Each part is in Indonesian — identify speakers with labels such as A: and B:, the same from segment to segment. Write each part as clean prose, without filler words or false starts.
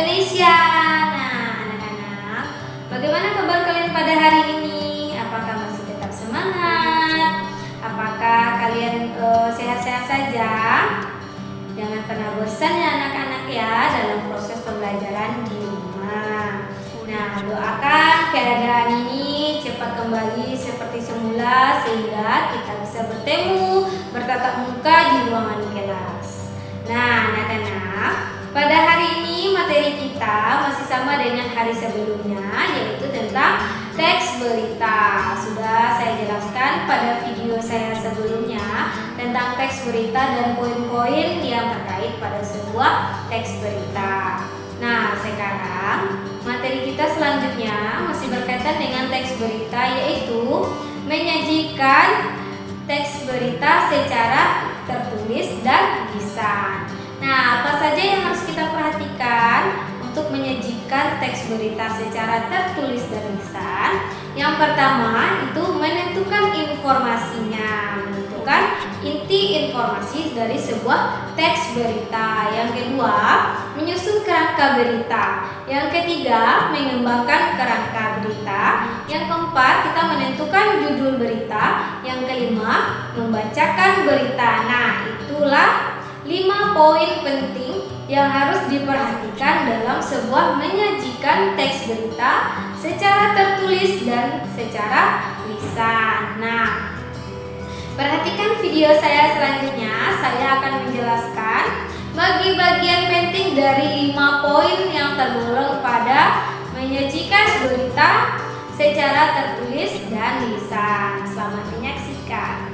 A: Indonesia. Nah, anak-anak, bagaimana kabar kalian pada hari ini? Apakah masih tetap semangat? Apakah kalian sehat-sehat saja? Jangan pernah bosan ya anak-anak ya dalam proses pembelajaran di rumah. Nah, doakan keadaan ini cepat kembali seperti semula sehingga kita bisa bertemu, bertatap muka di ruangan kelas. Nah, anak-anak, pada hari ini materi kita masih sama dengan hari sebelumnya, yaitu tentang teks berita. Sudah saya jelaskan pada video saya sebelumnya tentang teks berita dan poin-poin yang terkait pada sebuah teks berita. Nah, sekarang materi kita selanjutnya masih berkaitan dengan teks berita, yaitu menyajikan teks berita secara tertulis dan lisan. Nah, apa saja yang harus kita perhatikan untuk menyajikan teks berita secara tertulis dan lisan? Yang pertama itu menentukan informasinya, menentukan inti informasi dari sebuah teks berita. Yang kedua, menyusun kerangka berita. Yang ketiga, mengembangkan kerangka berita. Yang keempat, kita menentukan judul berita. Yang kelima, membacakan berita. Nah, itulah 5 poin penting yang harus diperhatikan dalam sebuah menyajikan teks berita secara tertulis dan secara lisan. Nah, perhatikan video saya selanjutnya. Saya akan menjelaskan bagian penting dari 5 poin yang tergolong pada menyajikan berita secara tertulis dan lisan. Selamat menyaksikan.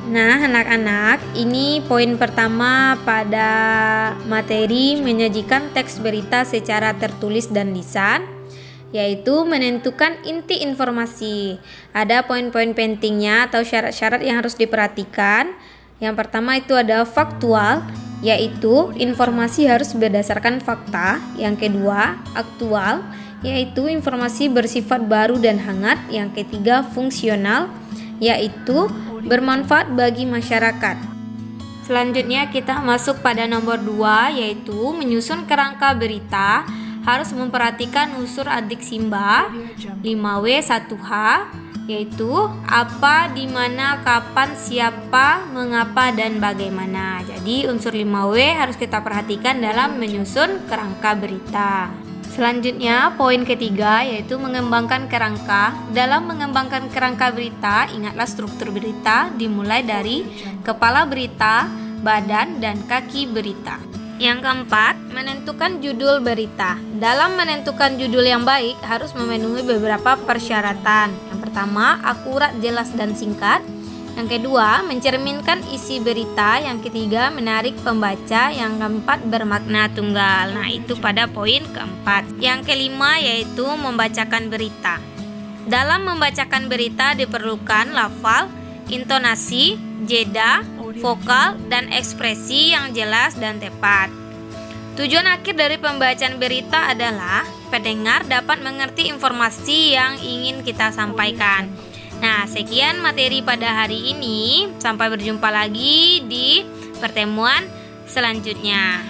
A: Nah, anak-anak, ini poin pertama pada materi menyajikan teks berita secara tertulis dan lisan, yaitu menentukan inti informasi. Ada poin-poin pentingnya atau syarat-syarat yang harus diperhatikan. Yang pertama itu ada faktual, yaitu informasi harus berdasarkan fakta. Yang kedua, aktual, yaitu informasi bersifat baru dan hangat. Yang ketiga, fungsional, yaitu bermanfaat bagi masyarakat. Selanjutnya kita masuk pada nomor 2, yaitu menyusun kerangka berita. Harus memperhatikan unsur adik simba 5W 1H, yaitu apa, di mana, kapan, siapa, mengapa, dan bagaimana. Jadi unsur 5W harus kita perhatikan dalam menyusun kerangka berita. Selanjutnya, poin ketiga yaitu mengembangkan kerangka. Dalam mengembangkan kerangka berita, ingatlah struktur berita dimulai dari kepala berita, badan, dan kaki berita. Yang keempat, menentukan judul berita. Dalam menentukan judul yang baik harus memenuhi beberapa persyaratan. Yang pertama, akurat, jelas, dan singkat. Yang kedua, mencerminkan isi berita. Yang ketiga, menarik pembaca. Yang keempat, bermakna tunggal. Nah, itu pada poin keempat. Yang kelima yaitu membacakan berita. Dalam membacakan berita diperlukan lafal, intonasi, jeda, vokal, dan ekspresi yang jelas dan tepat. Tujuan akhir dari pembacaan berita adalah pendengar dapat mengerti informasi yang ingin kita sampaikan. Nah, sekian materi pada hari ini. Sampai berjumpa lagi di pertemuan selanjutnya.